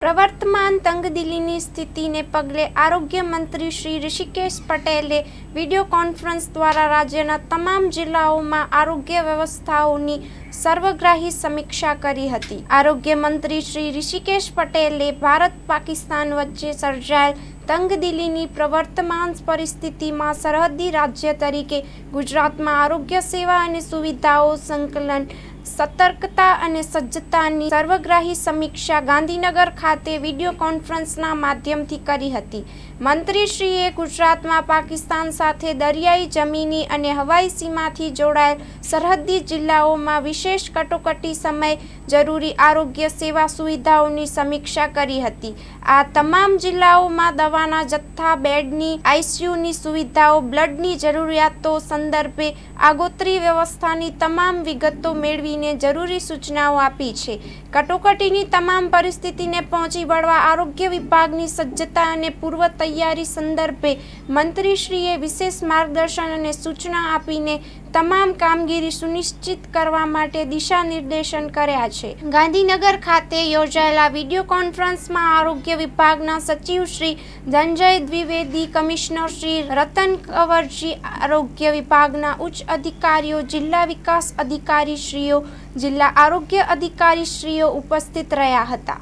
પ્રવર્તમાન તંગદિલીની સ્થિતિને પગલે આરોગ્ય મંત્રી શ્રી ઋષિકેશ પટેલે વિડીયો કોન્ફરન્સ દ્વારા રાજ્યના તમામ જિલ્લાઓમાં આરોગ્ય વ્યવસ્થાઓની સર્વગ્રાહી સમીક્ષા કરી હતી। આરોગ્ય મંત્રી શ્રી ઋષિકેશ પટેલે ભારત પાકિસ્તાન વચ્ચે સર્જાયેલ તંગદિલીની પ્રવર્તમાન પરિસ્થિતિમાં સરહદી રાજ્ય તરીકે ગુજરાતમાં આરોગ્ય સેવા અને સુવિધાઓ સંકલન સતર્કતા અને સજ્જતાની સર્વગ્રાહી સમીક્ષા ગાંધીનગર ખાતે વિડીયો કોન્ફરન્સના માધ્યમથી કરી હતી। મંત્રીશ્રીએ ગુજરાતમાં પાકિસ્તાન સાથે દરિયાઈ, જમીની અને હવાઈ સીમાથી જોડાયેલ સરહદી જિલ્લાઓમાં વિશેષ કટોકટી સમયે જરૂરી આરોગ્ય સેવા સુવિધાઓની સમીક્ષા કરી હતી। આ તમામ જિલ્લાઓમાં દવાના જથ્થા, બેડની, આઈસીયુની સુવિધાઓ, બ્લડની જરૂરિયાતો સંદર્ભે આગોતરી વ્યવસ્થાની તમામ વિગતો મેળવીને જરૂરી સૂચનાઓ આપી છે। કટોકટીની તમામ પરિસ્થિતિને પહોંચી વળવા આરોગ્ય વિભાગની સજ્જતા અને પૂર્વ તૈયારી સંદર્ભે મંત્રીશ્રીએ વિશેષ માર્ગદર્શન અને સૂચના આપીને તમામ કામગીરી સુનિશ્ચિત કરવા માટે દિશા નિર્દેશન કર્યા છે। ગાંધીનગર ખાતે યોજાયેલા વિડીયો કોન્ફરન્સમાં આરોગ્ય વિભાગના સચિવ શ્રી ધનંજય દ્વિવેદી, કમિશનર શ્રી રતન કંવરજી, આરોગ્ય વિભાગના ઉચ્ચ અધિકારીઓ, જિલ્લા વિકાસ અધિકારીશ્રીઓ, જિલ્લા આરોગ્ય અધિકારીશ્રીઓ ઉપસ્થિત રહ્યા હતા।